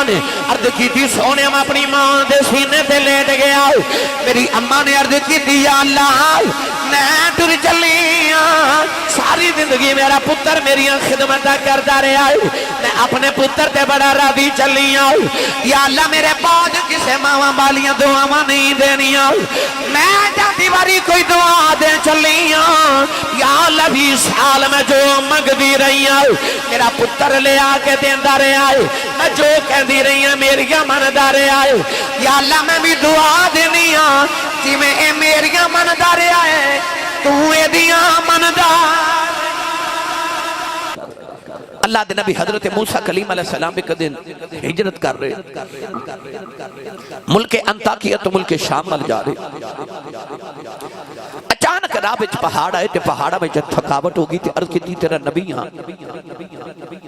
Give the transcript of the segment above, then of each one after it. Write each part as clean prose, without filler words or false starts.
نے عرض کی تھی سونے میں اپنی ماں دے سینے تے لیٹ گیا میری اماں نے عرض کی تھی یا اللہ میں ٹر چلی ساری زندگی میرا پتر میری خدمت کرتا رہا میں اپنے پتر تے بڑا راضی چلی یا اللہ میرے بعد کسے ماں بالیاں دعاواں نہیں دینیاں میں جاتی باری کوئی دعا دے چلی یا اللہ 20 سال میں جو منگدی رہی میرا پتر لے آ کے دیندہ رہا میں جو کہندی رہی ہوں میریاں مندہ رہا یا اللہ میں بھی دعا دینی جی میں اے میریاں مندہ رہا ہے تو اے دیاں مندہ اللہ دے نبی حضرت موسیٰ کلیم علیہ السلام ایک دن ہجرت کر رہے ملک انطاکیہ تو ملک شام مل جا رہے اچانک راہ وچ پہاڑ آئے تے پہاڑا میں جب تھکاوٹ ہوگی تے عرض کی تھی تیرا نبی یہاں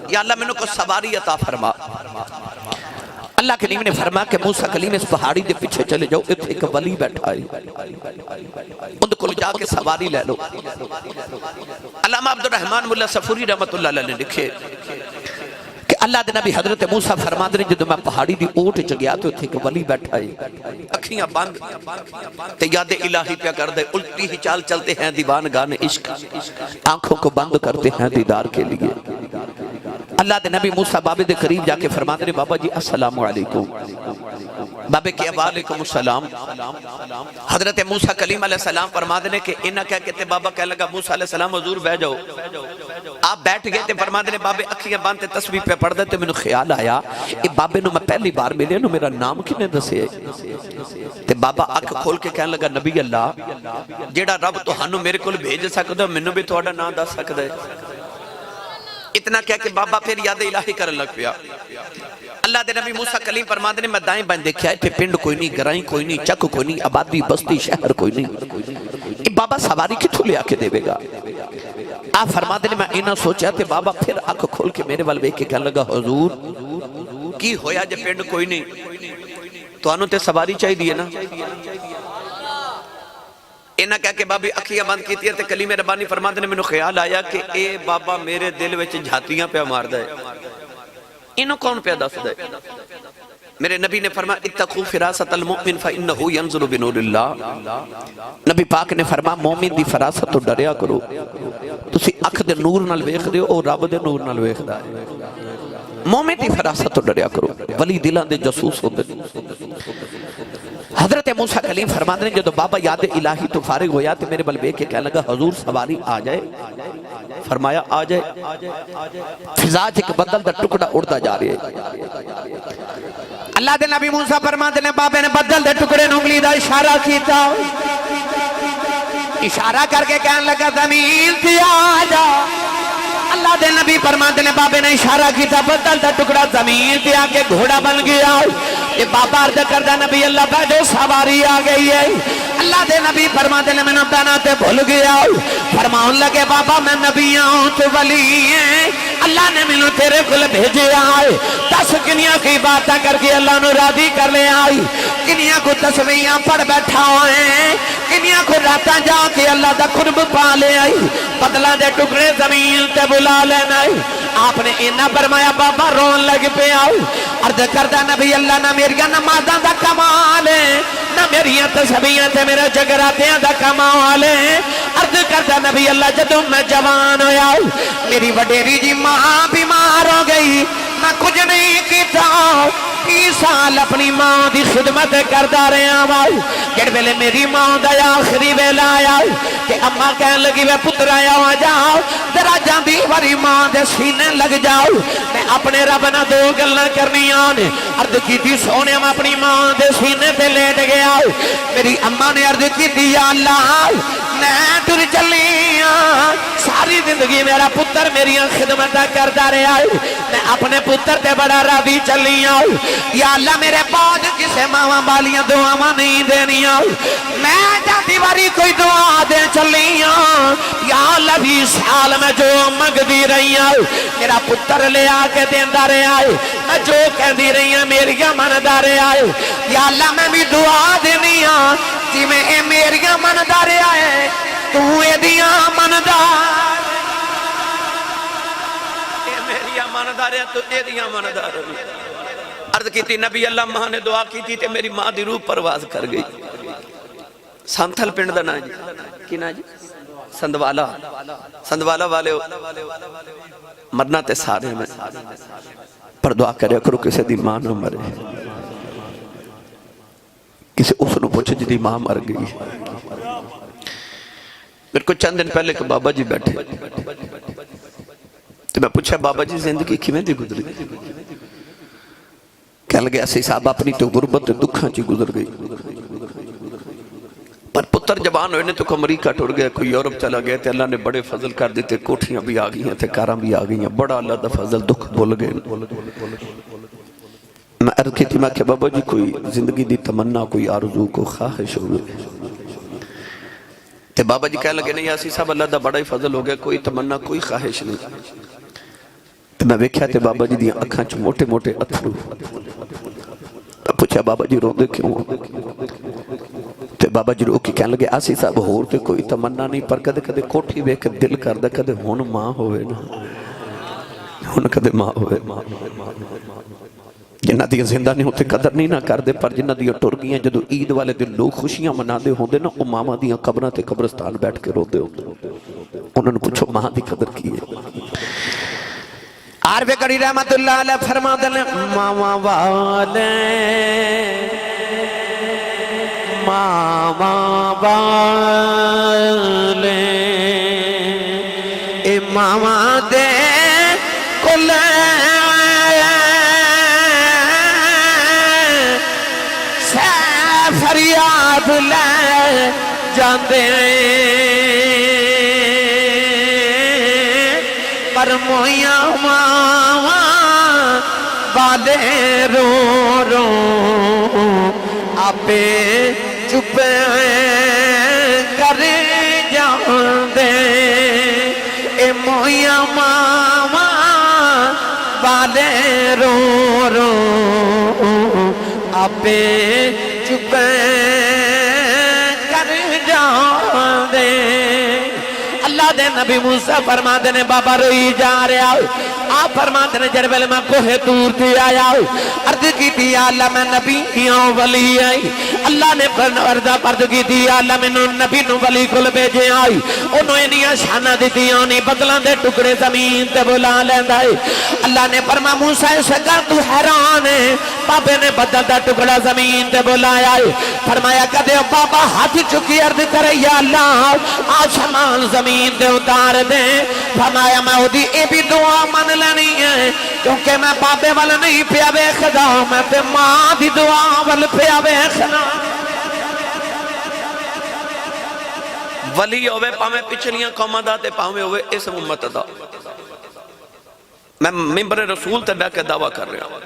یا اللہ میں نے کو سواری عطا فرما اللہ کلیم نے فرما کہ موسیٰ کلیم اس پہاڑی دے پیچھے چلے جاؤ ایک ولی بیٹھا ہے ان کو جا کے سواری لے لو علامہ عبد الرحمن ملا صفوری رحمت اللہ علیہ نے لکھے کہ اللہ دے نبی حضرت موسیٰ فرما دے جدو میں پہاڑی دی اوٹ چ گیا تو ایک ولی بیٹھا ہے اکھیاں بند تے یاد الہی پہ کر دے الٹی ہی چال چلتے ہیں دیوان گان عشق آنکھوں کو بند کرتے ہیں دیدار کے لیے اللہ دے نبی موسیٰ بابے دے قریب جا کے فرما دے بابا جی السلام علیکم بابے کیا وعلیکم السلام حضرت موسیٰ کلیم علیہ السلام فرما دے کہ انہا کیا کہتے بابا کہہ لگا موسیٰ علیہ السلام حضور بہ جاؤ آپ بیٹھ گئے تے فرما دے بابے اکھیاں باندھتے تسبیح پہ پڑھ دے تے میں نے خیال آیا اے بابے نو میں پہلی بار ملے نو میرا نام کنے دسے تے بابا اکھ کھول کے کہنے لگا نبی اللہ جیڑا رب تو ہنو میرے کول بھیج سکتا میں نے بھی تھوڑا نام دس سکتا ہے اتنا کیا کہ بابا پھر یاد الہی کرن لگ پیا اللہ دے نبی موسیٰ کلیم فرماتے نے میں دائیں بائیں دیکھیا ہے پنڈ کوئی نہیں گرائیں کوئی نہیں چک کوئی نہیں آبادی بستی شہر کوئی نہیں بابا سواری کتھوں لے آکے دے گا آپ فرماتے نے میں اینا سوچا تھے بابا پھر آنکھ کھول کے میرے والے کے کہنے لگا حضور کی ہویا جے پنڈ کوئی نہیں تو انہوں تے سواری چاہی دیئے نا اینا کہہ کہ بابی اکھیاں بند کیتی ہے تے کلیم ربانی فرماتے نے میں نے خیال آیا کہ اے بابا میرے دل وچ جھاتیاں پہ مار دے انہوں کون پہ دس دے میرے نبی نے فرمایا اتقو فراست المؤمن فإنہو ینظر بنور اللہ نبی پاک نے فرمایا مومن دی فراست تو ڈریا کرو تسی اکھ دے نور نال ویکھ دے او رب دے نور نال ویکھ دا مومن دی فراست تو ڈریا کرو ولی دلان دے جسوس ہو دے حضرت موسیٰ کلیم فرما دیں جب بابا یاد الہی تو فارغ ہویا تو میرے بل بے کے کہنے لگا حضور سواری آ جائے فرمایا آ جائے فضا ایک بدل دا ٹکڑا اڑتا جا رہے اللہ دے نبی موسیٰ فرما دیں بابے نے بدل دے ٹکڑے نگلی دا اشارہ کیتا اشارہ کر کے کہنے لگا زمین تھی آ جا اللہ دے نبی فرماتے نے بابے نے اشارہ کیتا بدل دا ٹکڑا زمین پہ آکے گھوڑا بن گیا یہ بابا عرض کردہ نبی اللہ بیٹھو سواری آگئی ہے اللہ دے نبی فرماتے نے میں نے بناتے بھول گیا فرماؤں لگے بابا میں نبی آؤں تو ولی ہیں اللہ نے میں نے تیرے کل بھیجے آئے 10 کنیاں کی باتیں کر کے اللہ نے راضی کر لے آئی کنیاں کو تسبیحاں پڑھ بیٹھا ہوئے کنیاں کو راتاں جا کے اللہ دا قرب پا لے آئی بدلہ دے ٹکڑے زمین تے بلا لینا آپ نے انہا فرمایا بابا رون لگ پہ آؤ عرض کردہ نبی اللہ نہ میری نمازاں دا کمال ہے نہ میری تسبیحاں تے میرے جگراتیاں دا کمال ہے عرض کردہ نبی اللہ جدوں میں جوان ہویا میری وڈیری جی ماں بیمار ہو گئی میں کچھ نہیں کیتا 20 سال اپنی ماں دی خدمت کردہ رہے آوائی جڑ ویلے میری ماں دا آخری ویلا آیا کہ اماں کہنے لگی وے پتر آیا ہو جاؤ ذرا جاندی وری ماں دے سینے لگ جاؤ میں اپنے رب نہ دو گلنا کرنی آنے عرض کی تھی سونے میں اپنی ماں دے سینے تے لیٹ گیا میری اماں نے عرض کی تھی یا اللہ میں ٹر چلی ساری زندگی میرا پتر میری خدمت کردہ رہا میں اپنے پتر تے بڑا راضی چلی یا اللہ میرے بعد کسے ماں بالیاں دعاواں نہیں دینیاں میں جاتی باری کوئی دعا دے چلی یا اللہ 20 سال میں جو منگدی رہی میرا پتر لے آ کے دیندہ رہا میں جو کہندی رہی ہوں میریاں مندہ رہا یا اللہ میں بھی دعا دینی جی میں اے میریاں مندہ رہا ہے تو اے دیاں مندہ اے میریاں مندہ رہا تو اے دیاں مندہ رہا عرض عرض کی تھی نبی اللہ ماں نے دعا کی تھی تے میری ماں دی روح پرواز کر گئی سانتھل پنڈ دا نا جی کی نا جی سندوالا والے مرنا تے سارے میں پر دعا کرے کرو کسے دی ماں نہ مرے کسے اس نو پوچھے جی دی ماں مر گئی میرے کو چند دن پہلے کہ بابا جی بیٹھے تو میں پوچھا بابا جی زندگی کی میں دی گزری کہہ لگے ایسے صاحب اپنی تو غربت دکھاں چی گزر گئی پر پتر جوان ہوئے نے تو کوئی امریکہ ٹوڑ گیا کوئی یورپ چلا گیا تھے اللہ نے بڑے فضل کر دیتے کوٹھیاں بھی آگئی ہیں تھے کاراں بھی آگئی ہیں بڑا اللہ دا فضل دکھ بھول گئے میں عرض کی تھی میں کہ بابا جی کوئی زندگی دی تمنا کوئی آرزو کو خواہش ہوئے تے بابا جی کہہ لگے نہیں یاسی صاحب اللہ دا بڑا ہی فضل ہو گیا کوئی تمنا کوئی خواہش نہیں تے میں ویکھیا تے بابا جی دیاں اکھاں چ موٹے موٹے اتھرو میں پوچھا بابا جی رو دے کیوں تے بابا جی رو کی کہنے لگے آسی صاحب ہور تے کوئی تمنا نہیں پر کدے کدے کوٹھی بے کے دل کر دے کدے ہون ماں ہوئے نا ہون کدے ماں ہوئے جنہ دیا زندہ نہیں ہوتے قدر نہیں نہ کر دے پر جنہ دیا ٹرگیاں جدو عید والے دن لوگ خوشیاں منا دے ہوں دے نا وہ ماما دیا قبرہ تے قبرستان بیٹھ کے رو دے انہوں نے پوچھو ماں دی قدر کی ہے عارف کری رحمت اللہ علیہ فرما دلیں ماما والے ماما والے اے ماما دے کلے فریاد لے جاندے پر مویاں ماما والے رو رو آپے چپے کر جاندے اے مویاں ماما والے رو رو آپے چپے کر جاندے اللہ دے نبی موسیٰ فرما دے نے بابا روئی جا رہا آپ فرما دے نے جربیل میں کوہ دور تھی آیا عرض کی تھی اللہ میں نبی ولی آئی اللہ نے عرضہ پرد کی تھی اللہ میں نبی نو ولی کل بھیجے آئی انہوں انہیں شانہ دیتی آنی بدلان دے ٹکڑے زمین تے بلا لیندہ ہے اللہ نے فرما موسیٰ سکا تو حیران ہے بابے نے بدل دا ٹکڑا زمین تے بلایا ہے فرمایا کہتے بابا ہاتھ چکی عرض کرے یا اللہ آسمان زمین تے اتار دے فرمایا میں ہو دی اے بھی دعا من لینی ہے کیونکہ میں بابے والا نہیں پیا بے خدا میں تے ماں دی دعا والا پیا بے خدا ولی ہوئے پاہمیں پچھلیاں قومہ دا تے پاہمیں ہوئے اس امت دا میں ممبر رسول تے بے کے دعویٰ کر رہا ہوں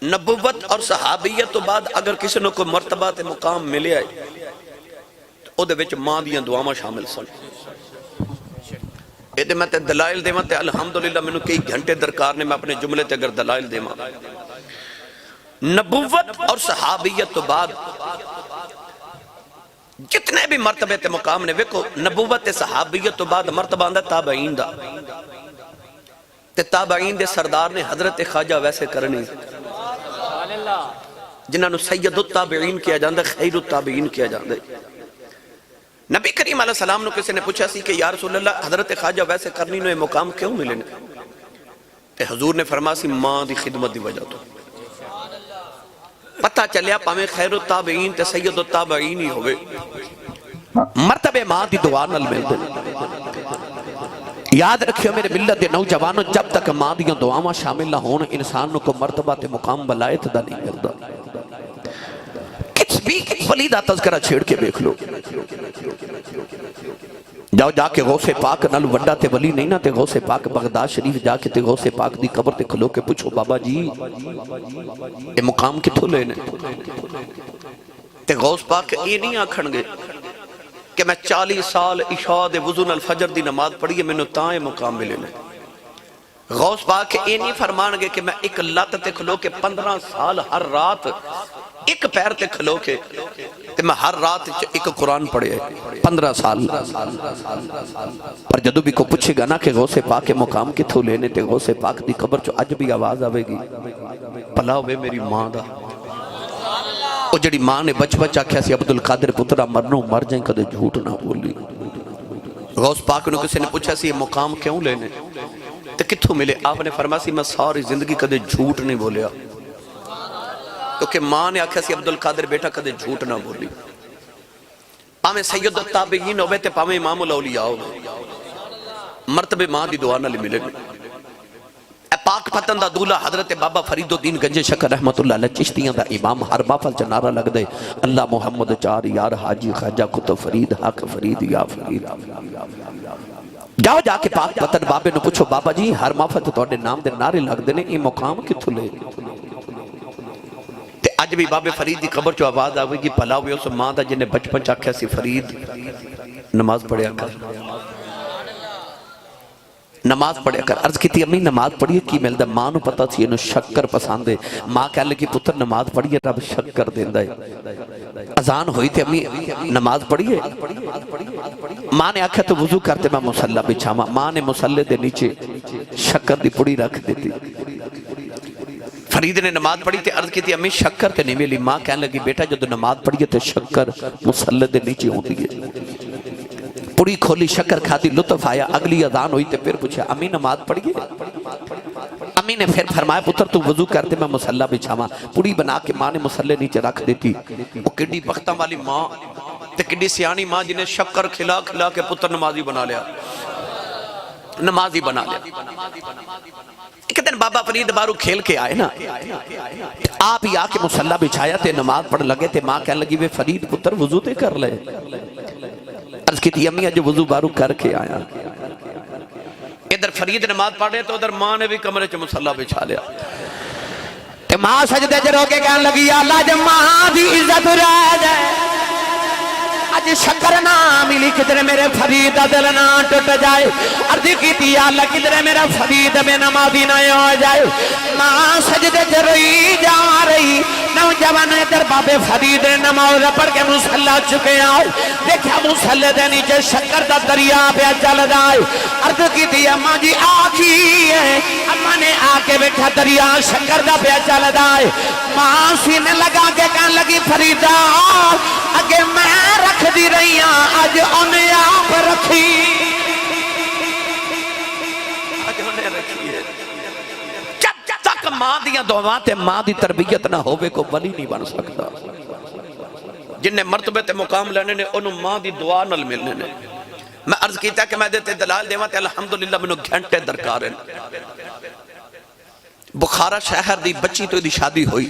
نبوت اور صحابیت تو بعد اگر کسی نے کوئی مرتبہ تے مقام ملے آئے او دے وچ ماں دیاں دعاواں شامل سن اے دے میں تے دلائل دے تے الحمدللہ میں نے کئی گھنٹے درکار نے میں اپنے جملے تے اگر دلائل دے نبوت اور صحابیت تو بعد جتنے بھی مرتبے تے مقام نے ویکو نبوت تے صحابیت تو بعد مرتبہ اندر تابعین دا تے تابعین دے سردار نے حضرت خواجہ ویسے کرنی جنہاں نو سید التابعین کیا جاندہ خیر التابعین کیا جاندہ نبی کریم علیہ السلام نو کسی نے پوچھا سی کہ یا رسول اللہ حضرت خواجہ ویسے کرنی نو یہ مقام کیوں ملے نے تے حضور نے فرما سی ماں دی خدمت دی وجہ تو پتہ چلیا پاہمیں خیر التابعین تے سید التابعین ہی ہوئے مرتبہ ماں دی دعا نل مل دے یاد رکھیو میرے ملت دے نوجوانوں جب تک ماں دیاں دعاواں شامل نہ ہون انسان کو مرتبہ تے مقام ولایت دا نہیں ملدا کس بھی ولی دا تذکرہ چھیڑ کے دیکھ لو جاؤ جا کے غوث پاک نال وڈا تے ولی نہیں نا تے غوث پاک بغداد شریف جا کے تے غوث پاک دی قبر تے کھلو کے پوچھو بابا جی یہ مقام کتھوں لینے تے غوث پاک یہ نہیں آکھن گے کہ میں 40 سال عشاء دے وضو نال فجر دی نماز پڑھی میں نے تائیں مقام ملے نے غوث پاک یہ نہیں فرمان گے کہ میں ایک لت تے کھلو کے 15 سال ہر رات ایک پیر تے کھلو کے تے میں ہر رات ایک قرآن پڑھے 15 سال پر جدو بھی کو پوچھے گا نا کہ غوث پاک کے مقام کتھوں لینے تے غوث پاک دی قبر چو اج بھی آواز آوے گی بھلا ہوئے میری ماں دا او جڑی ماں نے بچ بچ آکھیا سی عبد القادر پترا مرنوں مر جائیں کدے جھوٹ نہ بولی غوث پاک نے کسی نے پوچھا سی یہ مقام کیوں لینے تو کتھوں ملے آپ نے فرمایا سی میں ساری زندگی کدے جھوٹ نہیں بولیا کیونکہ ماں نے آکھیا سی عبد القادر بیٹا کدے جھوٹ نہ بولی پاویں سید التابعین ہوئے تے پاویں امام الاولیاء ہوئے مرتبے ماں دی دعا نال ملے اے پاک پتن دا دولہ حضرت بابا فرید الدین گنج شکر رحمت اللہ علیہ چشتیاں دا امام ہر محفل چ نعرہ لگ دے اللہ محمد چار یار حاجی خواجہ کتب فرید حق فرید یا فرید جاؤ جا کے پاک پتن بابے نو پوچھو بابا جی ہر محفل تے تواڈے نام دے نعرے لگ دے نے یہ مقام کتھوں لے تے اج بھی بابے فرید دی قبر چو آواز آوے گی بھلا ہوئے اس ماں دا جنہیں بچپن چاکھیا سی فرید نماز پڑھیا کر نماز پڑھیا کر عرض کی تھی امی نماز پڑھیے کی ملدہ ماں نو پتا تھی انہوں شکر پسند ہے ماں کہہ لگی پتر نماز پڑھیے رب شکر دیندہ ہے اذان ہوئی تھی امی نماز پڑھیے ماں نے آکھا تو وضو کرتے میں مسلح بچھاما ماں نے مسلح دے نیچے شکر دی پڑی رکھ دیتی فرید نے نماز پڑھی تھی عرض کی تھی امی شکر تے نہیں ملی ماں کہنے لگی بیٹا جو نماز پڑھیے تو شکر مسلح دے نیچے ہوتی ہے پوری کھولی شکر کھاتی لطف آیا اگلی اذان ہوئی تے پھر پوچھا امی نماز پڑھیے امی نے پھر فرمایا پتر تو وضو کرتے میں مسلح بچھاما پوری بنا کے ماں نے مسلح نیچے رکھ دیتی وہ کڈی بختہ والی ماں تے کڈی سیانی ماں جنہیں شکر کھلا کھلا کے پتر نمازی بنا لیا نمازی بنا لیا ایک دن بابا فرید بارو کھیل کے آئے نا آپ ہی آکے مسلح بچھایا تے نماز پڑھ لگے تے ماں کہنے لگی وے فرید پتر وضو تے کر لے عرض کی تھی امی جو وضو بارو کر کے آیا ادھر فرید نماز پڑھ رہے تو ادھر ماں نے بھی کمرے چ مسلح بچھا لیا تے ماں سجدے چ رو کے کہنے لگی یا اللہ جب ماں دی عزت رہ جائے اج شکر نہ ملی کدھر میرے فرید دل نہ ٹوٹ جائے عرض کی تھی یا اللہ کدھر میرا فرید بے نمازی نہ ہو جائے ماں سجدے چ روئی جا رہی نوجوان ادھر بابے فرید نماز پڑھ کے مسلح چکے آئے دیکھا مسلح دے نیچے شکر دا دریا پہ چل جائے عرض کی تھی اماں جی آکھی ہے اماں نے آکے بیٹھا دریا شکر دا پہ چل جائے ماں سینے لگا کے کہنے لگی فریدہ اگے میں رکھ دی رہی ہاں آج انہیں آپ رکھی جب تک ماں دیاں دعویٰ تے ماں دی تربیت نہ ہوئے کو ولی نہیں بن سکتا جن نے مرتبے تے مقام لینے نے انہوں ماں دی دعا نل ملنے نے میں عرض کیتا کہ میں دیتے دلال دیوان تے الحمدللہ منو گھنٹے درکار ہیں بخارا شہر دی بچی تو دی شادی ہوئی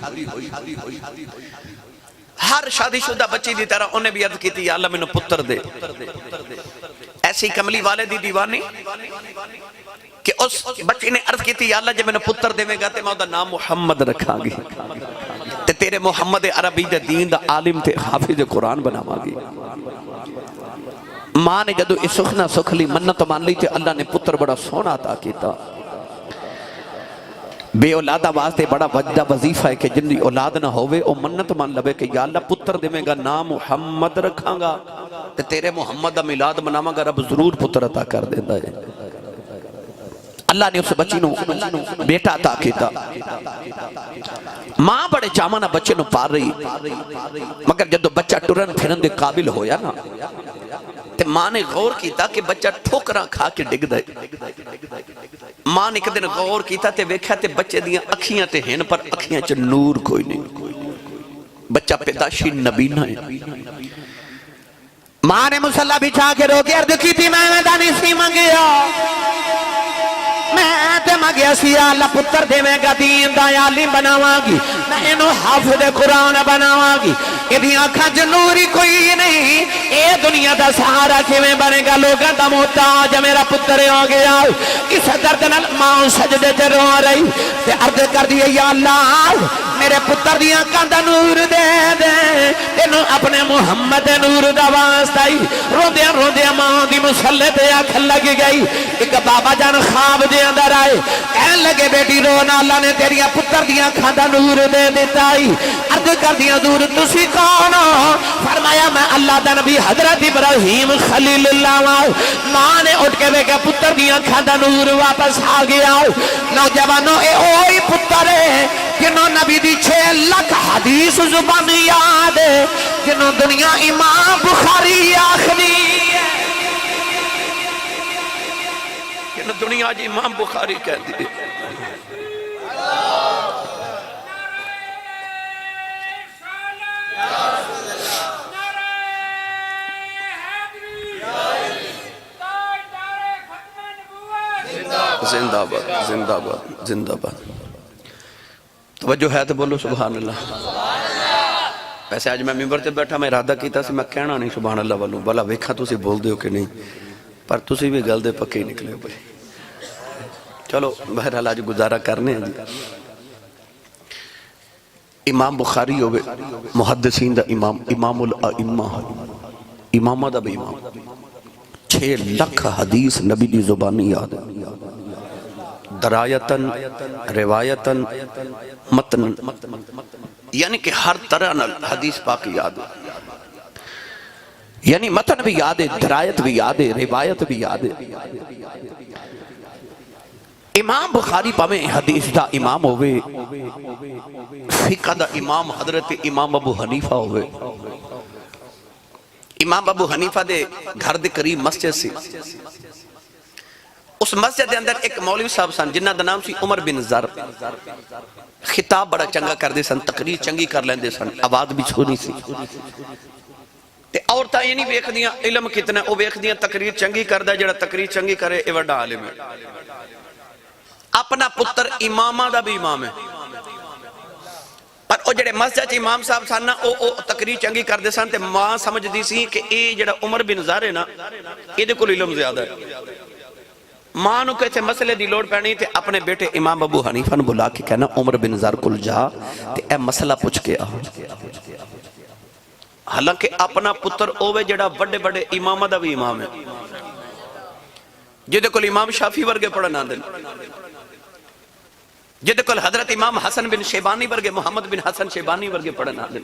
ہر شادی شدہ بچی دی طرح انہیں بھی عرض کی تھی یا اللہ میں نے پتر دے ایسی کملی والے دی دیوانی کہ اس بچی نے عرض کی تھی یا اللہ جب میں نے پتر دے میں گا تے میں دا نام محمد رکھا گی تے تیرے محمد عربی دے دین دا عالم تے حافظ قرآن بناوا گی ماں نے جدو اس سخنا سکھلی منت مان لی تے اللہ نے پتر بڑا سونا عطا کیتا بے اولادہ واسطے بڑا وجدہ وظیفہ ہے کہ جن دی اولاد نہ ہوئے او منت مان لبے کہ یا اللہ پتر دے میں گا نام محمد رکھاں گا تے تیرے محمد دا میلاد مناواں گا رب ضرور پتر عطا کر دیندا ہے اللہ نے اس بچی نو بیٹا عطا کیتا ماں بڑے چامانہ بچے نو پار رہی مگر جدو بچہ ٹرن پھرن دے قابل ہویا نا تے ماں نے غور کیتا کہ بچہ ٹھوکراں کھا کے ڈگ دے ماں نے ایک دن غور کیتا تے ویکھیا تے بچے دیاں اکھیاں تے ہن پر اکھیاں چ نور کوئی نہیں بچہ پیدائشی نبینا ہے ماں نے مسلح بچھا کے رو کے عرض کی تھی میں دانی سی مانگیا میں تے مانگیا سی اللہ پتر دے میں گا دین دا عالم بناواں گی میں انہوں حافظ قرآن بناواں گی یہ آنکھاں جو نوری کوئی نہیں اے دنیا دا سہارا کیویں بنے گا لوگاں دا محتاج میرا پتر ہو گیا اس درد نال ماں سجدے تے رو رہی تے عرض کر دی یا اللہ میرے پتر دی آنکھاں دا نور دے دے تینوں اپنے محمد نور دا واسطہ رو دے ماں دی مسلح تے آنکھ لگ گئی ایک بابا جان خواب دے اندر آئے کہن لگے بیٹی رونا اللہ نے تیریاں پتر دیاں کھاندہ نور دے دیتا ہی عرض کر دیا دور تسی کون ہو فرمایا میں اللہ دا نبی حضرت ابراہیم خلیل اللہ ماں نے اٹھ کے بیکا پتر دیاں کھاندہ نور واپس آ گیا نوجوانوں اے اوئی پتر ہے جنہوں نبی دی 6 لاکھ حدیث زبانی یاد ہے جنہوں دنیا امام بخاری آخری ہے جنہوں دنیا جی امام بخاری کہہ دی زندہ باد زندہ باد زندہ باد توجہ ہے تو بولو سبحان اللہ ویسے آج میں ممبر تے بیٹھا میں ارادہ کیتا سی میں کہنا نہیں سبحان اللہ والوں بلا ویکھا تسی بول دیو کہ نہیں پر تسی بھی گل دے پکے نکلے بھائی چلو بہرحال آج گزارا کرنے ہیں امام بخاری ہوئے محدثین دا امام امام الائمہ امامہ دا بھی امام 6 لاکھ حدیث نبی دی زبانی یاد ہے درایتاً روایتاً متن یعنی کہ ہر طرح حدیث پاک یاد ہے یعنی متن بھی یاد ہے درایت بھی یاد ہے روایت بھی یاد ہے امام بخاری پاویں حدیث دا امام ہوئے فقہ دا امام حضرت امام ابو حنیفہ ہوئے امام ابو حنیفہ دے گھر دے قریب مسجد سی اس مسجد دے اندر ایک مولوی صاحب سن جنہ دا نام سی عمر بن زر خطاب بڑا چنگا کر دے سن تقریر چنگی کر لیندے سن آواز بھی چھونی سی تے عورتاں یہ نہیں ویکھ دیاں علم کتنا وہ ویکھ دیاں تقریر چنگی کر دا جڑا تقریر چنگی کرے اے وڈا عالم ہے اپنا پتر امامہ دا بھی امام ہے پر او جڑے مسجد امام صاحب سن نا او تقریر چنگی کر دے سن تے ماں سمجھ دی سی کہ اے جڑا عمر بن زر ہے نا اے دے کول علم زیادہ ہے ماں نو کہتے مسئلے دی لوڑ پہنی تے اپنے بیٹے امام ابو حنیفہ نو بلا کے کہنا عمر بن زر کل جا تے اے مسئلہ پوچھ کے آ حالانکہ اپنا پتر اوے جڑا بڑے بڑے امامہ دا بھی امام ہے جدے کل امام شافی ورگے پڑھنا دن جدے کل حضرت امام حسن بن شیبانی ورگے محمد بن حسن شیبانی ورگے پڑھنا دن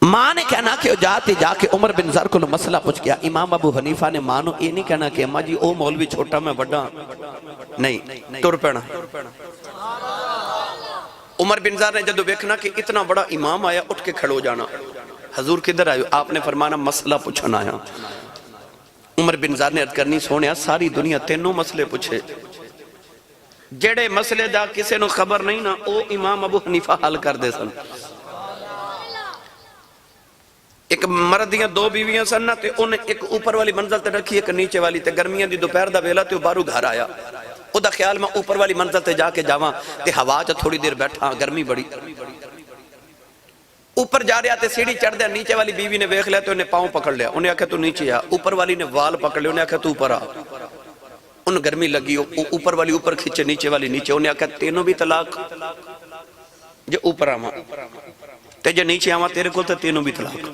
ماں نے کہنا کہ جاتے جا کے عمر بن زر کو مسئلہ پوچھ گیا امام ابو حنیفہ نے ماں نو یہ نہیں کہنا کہ اماں جی او مولوی چھوٹا میں بڑا نہیں تر پینا عمر بن زر نے جدو دیکھنا کہ اتنا بڑا امام آیا اٹھ کے کھڑو جانا حضور کدھر آئے آپ نے فرمانا مسئلہ پوچھنا آیا عمر بن زر نے عرض کرنی سونیا ساری دنیا تینوں مسئلے پوچھے جڑے مسئلے دا کسے نو خبر نہیں نا او امام ابو حنیفہ حل کر دے سن ایک مرد دیاں 2 بیویاں سن نا تے انہیں ایک اوپر والی منزل تے رکھی ایک نیچے والی تے گرمیاں دی دوپہر دا ویلا تے وہ بارو گھر آیا او دا خیال میں اوپر والی منزل تے جا کے جاواں تے ہوا چ تھوڑی دیر بیٹھا گرمی بڑی اوپر جا رہا تے سیڑھی چڑھ دیا نیچے والی بیوی نے ویکھ لیا تے انہیں پاؤں پکڑ لیا انہیں آکھا تو نیچے آ اوپر والی نے وال پکڑ لیا انہیں آکھا تو اوپر آ ان گرمی لگی اوپر والی اوپر کھچے نیچے والی نیچے انہیں آکھا تینوں بھی طلاق جو اوپر آواں تے جو نیچے آواں تیرے کو تے تینوں بھی طلاق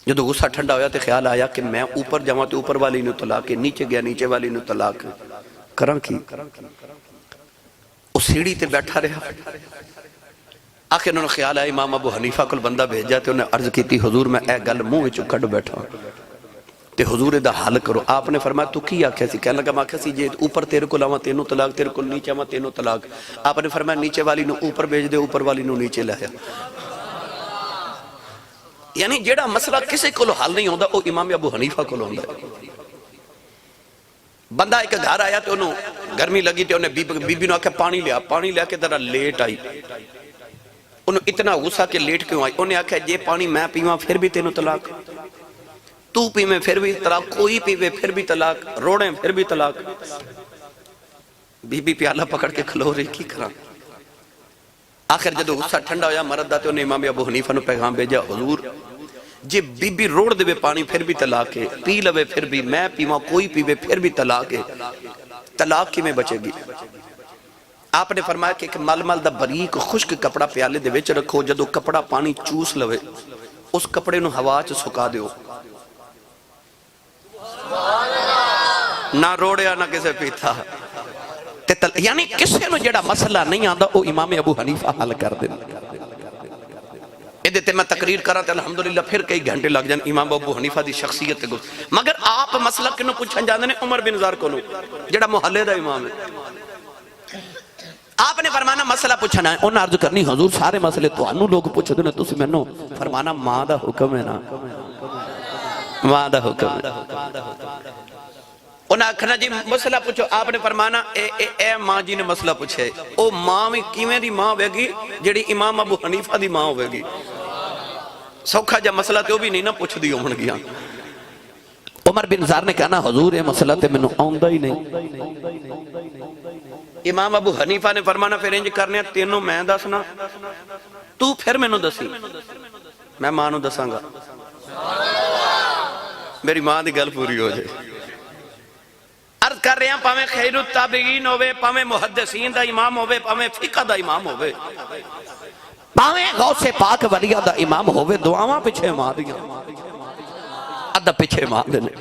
جدو غصہ ٹھنڈا ہویا تے خیال آیا کہ میں اوپر جاواں تے اوپر والی نو طلاق نیچے گیا نیچے والی نو طلاق کراں کی اس سیڑھی تے بیٹھا رہا آخر انہوں نے خیال آیا امام ابو حنیفہ کل بندہ بھیجا تے انہیں عرض کی تھی حضور میں اے گل منہ وچوں کڈ بیٹھا تے حضور دا حل کرو آپ نے فرمایا تو کی آکھیا سی کہنے لگا میں آکھیا سی جے اوپر تیرے کو لاواں تینوں طلاق تیرے کو نیچے آواں تینوں طلاق آپ نے فرمایا نیچے والی نو اوپر بھیج دے اوپر والی نو نیچے لے آیا یعنی جیڑا مسئلہ کسے کو حل نہیں ہوندا او امام ابو حنیفہ کو ہوندا ہے بندہ ایک گھر آیا تے انہوں گرمی لگی تے انہیں بی بی نو آکھا پانی لیا کے ذرا لیٹ آئی انہوں اتنا غصہ کہ لیٹ کیوں آئی انہیں آکھا یہ پانی میں پیواں پھر بھی تینوں طلاق تو پیویں پھر بھی طلاق کوئی پیوے پھر بھی طلاق روڑیں پھر بھی طلاق بی بی پیالہ پکڑ کے کھلو رہی کی کرا آخر جدو غصہ ٹھنڈا ہویا مرد داتے انہیں امام ابو حنیفہ نو پیغام بھیجا حضور جی بی بی روڑ دے پانی پھر بھی طلاق ہے پی لوے پھر بھی میں پیواں کوئی پیوے پھر بھی طلاق ہے طلاق کی میں بچے گی آپ نے فرمایا کہ ایک مل دا بریک خشک کپڑا پیالے دے وچ رکھو جدو کپڑا پانی چوس لوے اس کپڑے نو ہوا چ سکا دیو نہ روڑیا نہ کسے پیتا یعنی کسے نو جڑا مسئلہ نہیں آندا او امام ابو حنیفہ حل کر دے ادھے تے میں تقریر کرا تے الحمدللہ پھر کئی گھنٹے لگ جان امام ابو حنیفہ دی شخصیت تے گفت مگر آپ مسئلہ کنو پوچھن جاندے نے عمر بن زر کو جڑا محلے دا امام ہے آپ نے فرمانا مسئلہ پوچھنا ہے، انہوں نے عرض کرنی حضور سارے مسئلے تو انہوں لوگ پوچھ دینے تو میں نو فرمانا ماں دا حکم ہے نا، ماں دا حکم ہے۔ انہوں نے کہنا جی مسئلہ پوچھو، آپ نے فرمانا اے ماں جی نے مسئلہ پوچھے، او ماں میں کیویں دی ماں ہوئے گی جیڑی امام ابو حنیفہ دی ماں ہوئے گی، سوکھا جا مسئلہ تے وہ بھی نہیں نہ پوچھ دی ہون گیا۔ عمر بن زار نے کہنا حضور یہ مسئلہ تے میں نو آؤندہ ہی نہیں۔ امام ابو حنیفہ نے فرمانا پھر انج کرنے تینوں میں دسنا تو پھر میں نو دسی، میں ماں نو دساں گا، میری ماں دی گل پوری ہو جائے۔ عرض کر رہے ہیں پاویں خیر التابعین ہوئے، پاویں محدثین دا امام ہوئے، پاویں فقہ دا امام ہوئے، پاویں غوث پاک ولیہ دا امام ہوئے، دعاواں پچھے ماں دیا، ادھا پچھے ماں دینے۔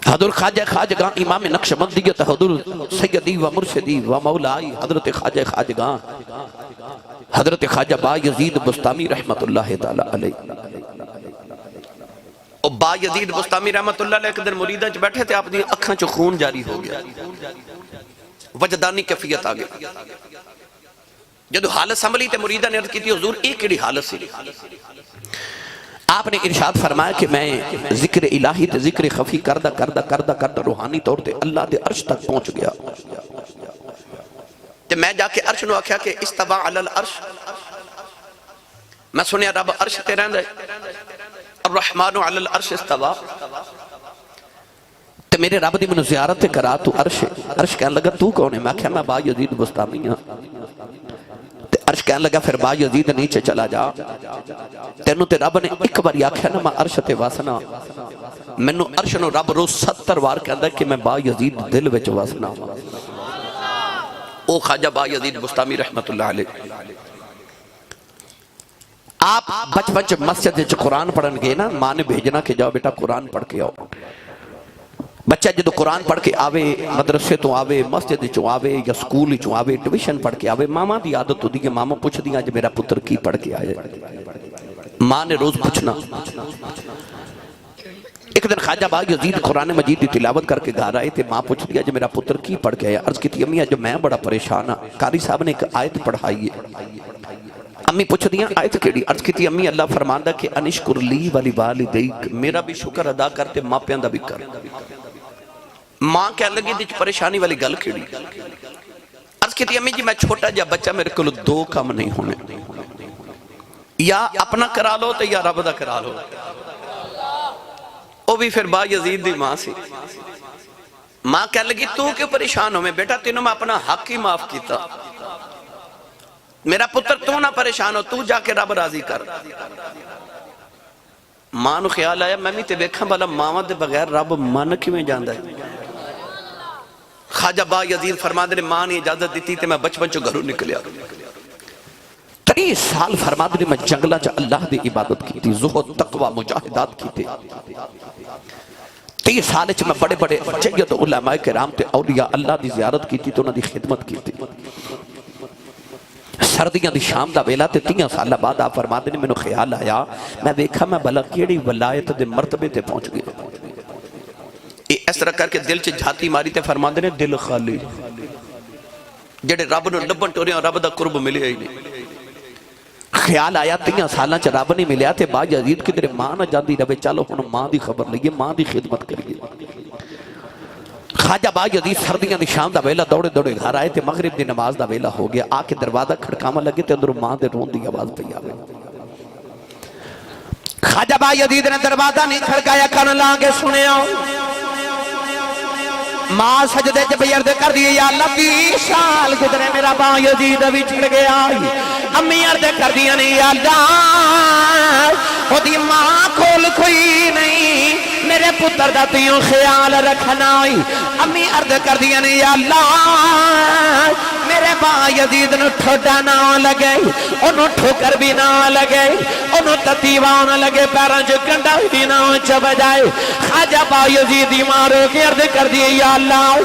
حضور خواجہ خواجگاں امام نقشبندیت حضور سیدی و مرشدی و مولائی حضرت خواجہ خواجگاں حضرت خواجہ با یزید بستامی رحمت اللہ تعالی علیہ۔ اور با یزید بستامی رحمت اللہ علیہ ایک دن مریدہ چ بیٹھے تھے، آپ دی اکھاں چو خون جاری ہو گیا، وجدانی کیفیت آگے۔ جدو حالت سنبھلی تے مریدہ نے عرض کی تھی حضور ایک کیڑی حالت سی، آپ نے ارشاد فرمایا کہ میں ذکر الہی تے ذکر خفی کردہ کردہ کردہ کردہ روحانی طور تے اللہ دے عرش تک پہنچ گیا، تے میں جا کے عرش نو آکھیا کہ استوا علی العرش، میں سنیا رب عرش تے رہن دے، الرحمن علی العرش استوا، تے میرے رب دی منو زیارت تے کرا تو عرش کہنے لگا تو کون ہے؟ میں کہا میں با یزید بستامی ہاں۔ عرش کہنے لگا پھر با یزید نیچے چلا جا، تینوں تے رب نے ایک بار آکھیا نا میں عرش تے واسنا، مینوں عرش نو رب روز 70 بار کہندا کہ میں با یزید دل وچ واسنا۔ او خواجہ با یزید بستامی رحمت اللہ علیہ، آپ بچ مسجد وچ قرآن پڑھن گئے نا، ماں نے بھیجنا کہ جاؤ بیٹا قرآن پڑھ کے آؤ۔ بچہ جدو قرآن پڑھ کے آوے، مدرسے تو آوے، مسجد چو آوے یا سکول چو آوے، ٹیوشن پڑھ کے آوے، ماما دی عادت ہو دی کہ ماما پوچھ دیا جو میرا پتر کی پڑھ کے آئے، ماں نے روز پوچھنا۔ ایک دن خواجہ با یزید قرآن مجید دی تلاوت کر کے گھر آئے تھے، ماں پوچھ دیا جو میرا پتر کی پڑھ کے آیا، عرض کی تھی امیہ جو میں بڑا پریشان ہاں، قاری صاحب نے ایک آیت پڑھائی ہے، امی پوچھ دیا آیت کیڑی؟ عرض کی تھی امی اللہ فرماندہ کہ انشکر لی ولی والدیک، میرا بھی شکر ادا کرتے ماں پیاندہ بھی کر۔ ماں کہہ لگی دیچ پریشانی والی گل کھڑی، عرض کی تھی امی جی میں چھوٹا جا بچہ میرے کو دو کام نہیں ہونے، یا اپنا کرا لو تو یا رب دا کرا لو۔ او بھی پھر با یزید دی ماں سی، ماں کہہ لگی تو کیوں پریشان ہو میں بیٹا تینوں میں اپنا حق ہی معاف کیتا، میرا پتر تو نہ پریشان ہو، تو جا کے رب راضی کر۔ ماں نو خیال آیا میں بھی تے بیکھاں بالا ماں دے بغیر رب من کیویں جاندا ہے۔ خواجہ با یزید فرماندے نے ماں نے اجازت دیتی تے میں بچپن چو گھروں نکلیا، 30 سال فرماندے نے میں جنگلہ چا اللہ دی عبادت کی تھی، زہد تقوی مجاہدات کی تھی، 30 سال چ میں بڑے بڑے جید علماء کرام تے اولیاء اللہ دی زیارت کی تھی تو انہاں دی خدمت کی تھی۔ سردیاں دی شام دا ویلا تے 30 سال بعد آپ فرماندے نے مینوں خیال آیا میں دیکھا میں بھلا کیڑی ولایت دے مرتبے تے پہنچ گیا، اس طرح کر کے دل چ جھاتی ماری تے فرماندے نے دل خالی، جڑے رب نو لبن ٹوریاں رب دا قرب ملیا ہی نہیں۔ خیال آیا 30 سالاں چ رب نہیں ملیا تے با یزید کدھر ماں نہ جاندی رہے، چلو ہن ماں دی خبر لئیے، ماں دی خدمت کریے۔ خواجہ با یزید سردیاں دی شام دا ویلا دوڑے دوڑے گھر آئے تے مغرب دی نماز دا ویلا ہو گیا، آ کے دروازہ کھڑکاواں لگے تے اندر ماں دے رون دی آواز پئی آوے۔ خواجہ با یزید نے دروازہ نہیں کھڑکایا، کان لا کے سنیا، ماں سجدے جب عرض کر دیئے یا اللہ 20 سال گزرے میرا با یزید بھی چھڑ گیا، امی عرض کر دیا نہیں یا اللہ وہ دی ماں کھول کوئی نہیں، میرے پتر دا تیوں خیال رکھنا ہوئی، امی عرض کر دیا نہیں یا اللہ میرے با یزید نو ٹھوڑا نہ لگے، انہوں ٹھوکر بھی نہ لگے، انہوں تتیوان نہ لگے، پیران جو کنڈا بھی نہ چب جائے۔ خواجہ با یزید مارو کے عرض کر دیئے یا اللہ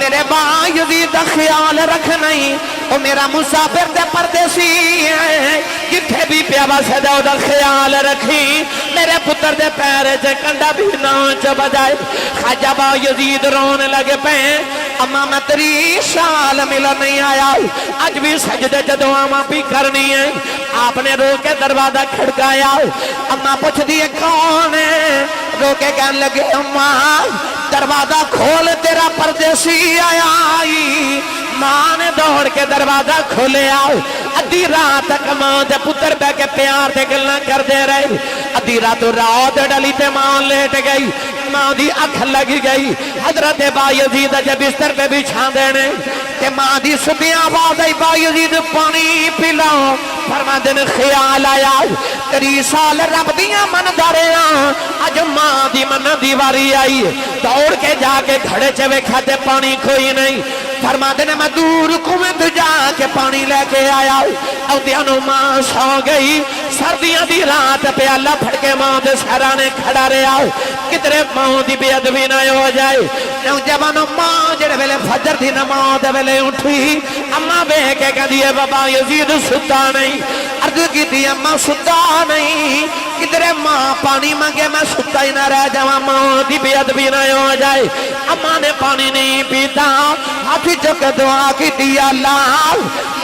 میرے با یزید دا خیال رکھ نہیں، وہ میرا مسافر دے پردیسی ہے، جتھے بھی پیابا سے دے دا خیال رکھی، میرے پتر دے پیرے سے کنڈا بھی نہ چب جائے۔ خواجہ با یزید رون لگے پہیں اما میں تیری شال ملن نہیں آیا اج بھی سجدے جدو آما بھی کرنی ہے آپ نے رو کے دروازہ کھڑکایا اما پوچھ دیئے کون ہے رو کے کہنے لگے اما دروازہ کھول تیرا پردیسی آیا ماں نے دوڑ کے دروازہ کھولے آؤ ادھی رات تک ماں دے پتر بے کے پیار دے گلنا کر دے رہے ادھی رات رات ڈلی تے ماں لیٹ گئی ماں دی اکھ لگ گئی حضرت بایزید جب بستر پہ بچھا دینے کہ ماں دی سبیاں آواز آئی بایزید پانی پلاؤ فرما دن خیال آیا تری سال رب دیاں من داریاں اج ماں دی من دیواری آئی دوڑ کے جا کے گھڑے چوے کھاتے پانی کوئی نہیں فرما دینے میں دور کمت جا کے پانی لے کے آیا او دیانو ماں سو گئی سردیاں دی رات پہ اللہ پھڑ کے ماں دے سہرانے کھڑا رہے آؤ کتنے ماں دی بے ادبی نہ ہو جائے نوجوانو ماں جڑے ویلے فجر دی نماز دے ویلے اٹھی اما بے کے کہہ دیئے بابا یزید ستا نہیں عرض کی دی اما ستا نہیں کدھرے ماں پانی مانگے میں ستا ہی نہ رہ جاؤں ماں دی بے ادبی نہ ہو جائے اما نے پانی نہیں پیتا ہاتھی چک دعا کی دی اللہ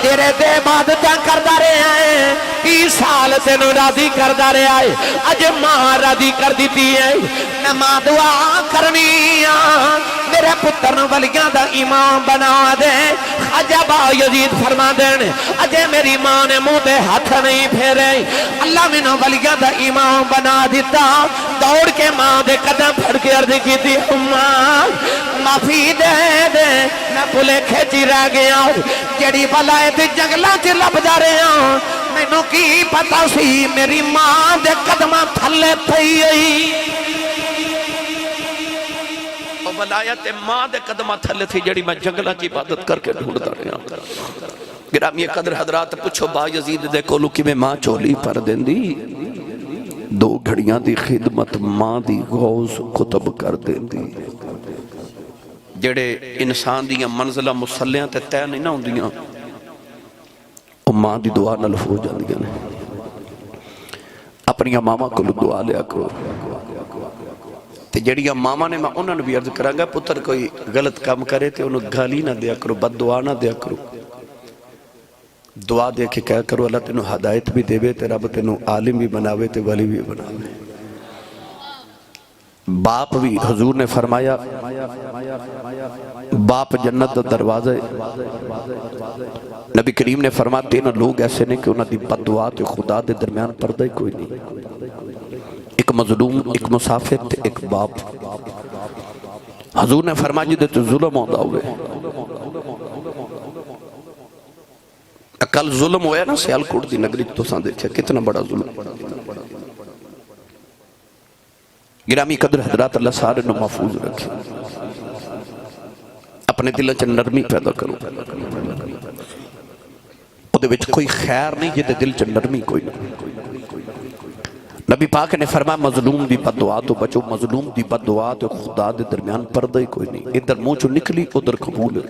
تیرے دے عبادتاں کردہ رہے ہیں 30 سال تینوں راضی کردہ رہے آئے اج ماں راضی کر دیتی ہے میں ماں دعا کرنی میرے پتر ولیاں دا امام بنا دے خواجہ بایزید فرما دین اجے میری ماں نے منہ پہ ہاتھ نہیں پھیرے اللہ میں نو ولیاں دا امام بنا دیتا دوڑ کے ماں دے قدم پھڑ کے عرض کی تھی اماں معافی دے دے میں پلے کھیچی رہ گیا جڑی بلائے تھی جنگلہ چی لب جا رہے ہوں میں نو کی پتا سی میری ماں دے قدمہ تھلے پئی آئی ولایت ماں دے قدمہ تھلے تھی جڑی میں جنگلہ کی عبادت کر کے ڈھونڈتا رہا گرامی قدر حضرات پوچھو بایزید دے کولو کی میں ماں چولی پر دین دی 2 گھڑیاں دی خدمت ماں دی غوث خطب کر دین دی جڑے انسان دیاں منزلہ مسلیاں تے تے نہیں نہ ہوں دیاں او ماں دی دعا نہ لفو جان دیاں اپنی ماما کو دعا لیا کرو تے جڑی ماما نے میں انہوں نے بھی عرض کرا گا پتر کوئی غلط کام کرے تے انہوں گالی نہ دیا کرو بد دعا نہ دیا کرو دعا دے کے کہا کرو اللہ تینوں ہدایت بھی دے تے رب تینوں عالم بھی بناوے تے ولی بھی بناوے باپ بھی حضور نے فرمایا باپ جنت دا دروازہ نبی کریم نے فرمایا 3 لوگ ایسے نہیں کہ انہوں دی بد دعا تے خدا دے درمیان پردہ کوئی نہیں ایک مظلوم ایک مسافر تے ایک باپ حضور نے فرمایا جی دے تو ظلم ہوتا ہوئے کل ظلم ہویا نا سیالکوٹ دی نگری تو ساں دیکھا کتنا بڑا ظلم گرامی قدر حضرات اللہ سارے نو محفوظ رکھے اپنے دل چ نرمی پیدا کرو او دے وچ کوئی خیر نہیں جے دل چ نرمی کوئی نہیں نبی پاک نے فرمایا مظلوم دی بد دعا تو بچو مظلوم دی بد دعا تو خدا دے درمیان پردہ ہی کوئی نہیں ادھر منہ چو نکلی ادھر قبول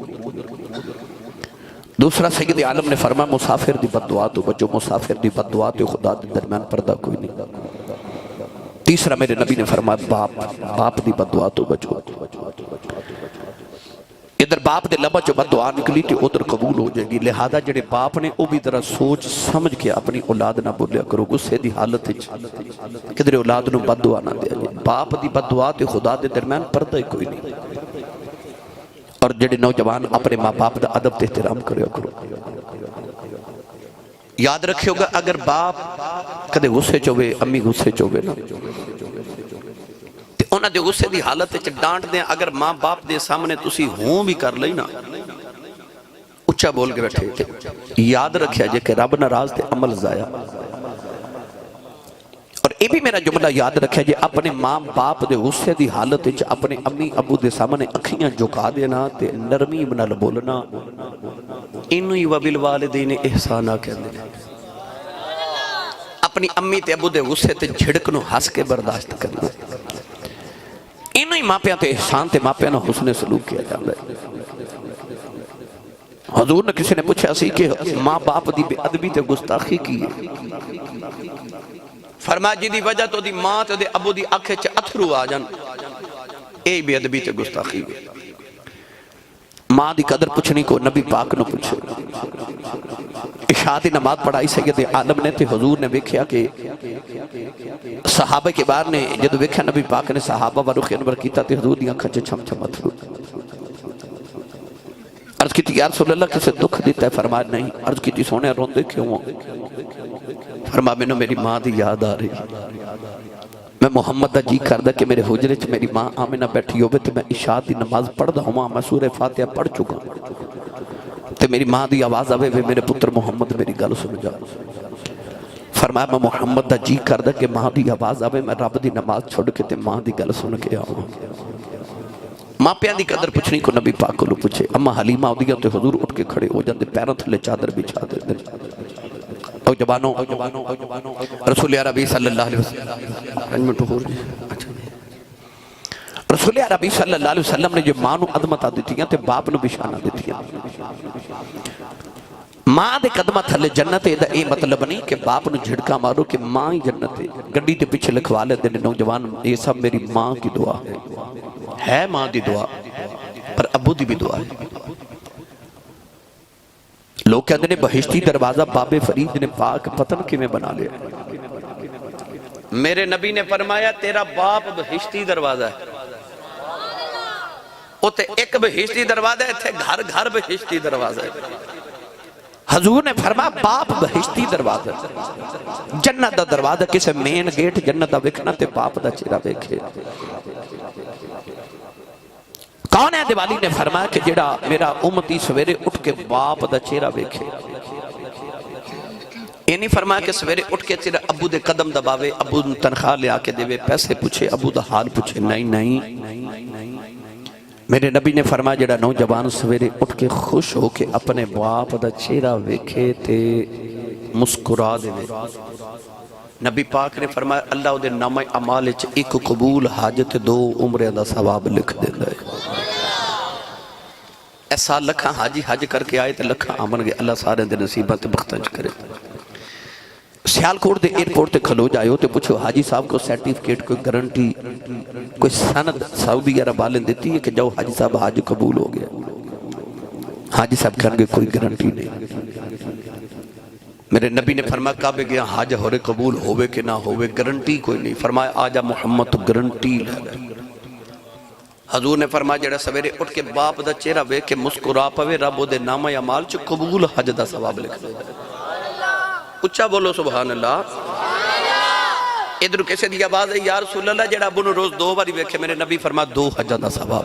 دوسرا سید عالم نے فرمایا مسافر دی بد دعا تو بچو مسافر دی بد دعا تو خدا دے درمیان پردہ کوئی نہیں تیسرا میرے نبی نے فرمایا باپ دی بد دعا تو بچو ادھر باپ دے لبا جو بد دعا نکلی تھی ادھر قبول ہو جائے گی لہذا جڑے باپ نے او بھی ذرا سوچ سمجھ کے اپنی اولاد نہ بولیا کرو غصے دی حالت کدھر اولاد نو بد دعا نہ دیا جائے باپ دی بد دعا تے خدا دے درمیان پردہ کوئی نہیں اور جڑے نوجوان اپنے ماں باپ دا ادب تے احترام کریا کرو یاد رکھیو گا اگر باپ کدے غصے چوے امی غصے چوے نا تے انہاں دے غصے دی حالت چ ڈانٹ دیں اگر ماں باپ دے سامنے تسی ہوں بھی کر لئی نا اچھا بول کے بیٹھے تھے یاد رکھیا جے کہ رب ناراض تے عمل ضائع اور یہ بھی میرا جملہ یاد رکھیا جے اپنے ماں باپ دے غصے دی حالت چ اپنے امی ابو دے سامنے اکھیاں جھکا دینا تے نرمی نال بولنا اینو ہی وبالوالدین احسانا کہندے اپنی امی تے ابو دے غصے تے جھڑک نو ہس کے برداشت کرنا اینو ہی ماپیاں تے احسان تے ماپیاں نو حسن سلوک کیا جاتا ہے حضور نے کسی نے پوچھا سی کہ ماں باپ دی بے ادبی تے گستاخی کی ہے فرمایا جی دی وجہ تو دی ماں تے دے ابو دی آنکھیں چ اتھرو آ جان اے بے ادبی تے گستاخی ہے ماں دی قدر پوچھنی کو نبی پاک نو پوچھو عشاء دی نماز پڑھائی سید عالم نے تے حضور نے ویکھیا کہ صحابہ کے بار نے جدو ویکھیا نبی پاک نے صحابہ ورخ انور کیتا تے حضور دی آنکھاں چ چھم چھم اتھرو عرض کی تھی یا رسول اللہ کسے دکھ دیتا ہے؟ فرمایا نہیں۔ عرض کی تھی سونے روندے کیوں ہوں؟ فرمایا میں نے میری ماں دی یاد آ رہی، میں محمد دا جی کردہ کہ میرے حجرے چ میری ماں آمنہ بیٹھی ہوئے تے میں عشاء دی نماز پڑھ دا ہوں، میں سورہ فاتحہ پڑھ چکا تے میری ماں دی آواز آوے میرے پتر محمد میری گل سن جا۔ فرمایا میں محمد دا جی کردہ کہ ماں دی آواز آوے میں رب دی نماز چھوڑ کے تے ماں دی گل سن کے آؤں۔ ماں پیان دی قدر پوچھنی کو نبی پاک کو لو پوچھے۔ اما حلیمہ ہو دیا تو حضور اٹھ کے کھڑے ہو جاندے، پیروں تھلے چادر بچھا دے۔ او جبانوں رسول عربی صلی اللہ علیہ وسلم رسول عربی صلی اللہ علیہ وسلم نے جو ماں نو عظمت دیتیاں تے باپ نو بشانہ دیتیاں۔ ماں دے قدمہ تھلے جنت ہے، اے مطلب نہیں کہ باپ نو جھڑکا مارو کہ ماں ہی جنت ہے۔ گڈی تے پیچھے لکھوا لے دے نوجوان، یہ سب میری ماں کی دعا ہے ماں دی دعا، پر ابو دی بھی دعا ہے۔ لوگ کہتے ہیں بہشتی دروازہ باب فرید نے پاک پتن کی میں بنا لیا۔ میرے نبی نے فرمایا تیرا باپ بہشتی دروازہ ہے، اوتے ایک بہشتی دروازہ ہے، تھے گھر گھر بہشتی دروازہ ہے۔ حضور نے فرمایا باپ بہشتی دروازہ ہے، جنت دا دروازہ کسے مین گیٹ جنت دا وکھنا تے باپ دا چہرہ ویکھے۔ کون ہے دیوالی نے فرمایا کہ جڑا میرا امتی سویرے اٹھ کے باپ دا چہرہ ویکھے۔ یہ نہیں فرمایا کہ سویرے اٹھ کے تیرا ابو دے قدم دباوے، ابو تنخواہ لے آکے دے پیسے پوچھے، ابو دا حال پوچھے، نہیں۔ میرے نبی نے فرمایا جڑا نوجوان سویرے اٹھ کے خوش ہو کے اپنے باپ دا چہرہ ویکھے تے مسکرا دے۔ نبی پاک نے فرمایا اللہ دے نام اعمال وچ ایک قبول حاجت 2 عمرے دا ثواب لکھ دیندا ہے۔ ایسا لکھاں حاجی حج کر کے آئے تے لکھاں آمن گے، اللہ سارے دے نصیبہ تے بختاں چ کرے۔ سیالکوٹ دے ایئرپورٹ تے کھلو جائے ہو تے پوچھو حاجی صاحب کو سرٹیفکیٹ کوئی گارنٹی کوئی سند سعودی عرب والے دیتی ہے کہ جاؤ حاجی صاحب حج قبول ہو گیا؟ حاجی صاحب کہنے گے کوئی گارنٹی نہیں۔ میرے نبی نے فرمایا کعبے گیا حج ہورے قبول ہوئے کہ نہ ہوئے گارنٹی کوئی نہیں۔ فرمایا آجا محمد تو گارنٹی لے۔ حضور نے فرمایا جڑا سویرے اٹھ کے باپ دا چہرہ ویکھ کے مسکرا پوے رب دے نام اعمال چ قبول حج دا ثواب لکھ دے۔ اچھا بولو سبحان اللہ۔ ادھر کیسے دی آواز ہے یا رسول اللہ جڑا ابو نو روز 2 باری ویکھے، میرے نبی فرمایا 2 حج دا ثواب۔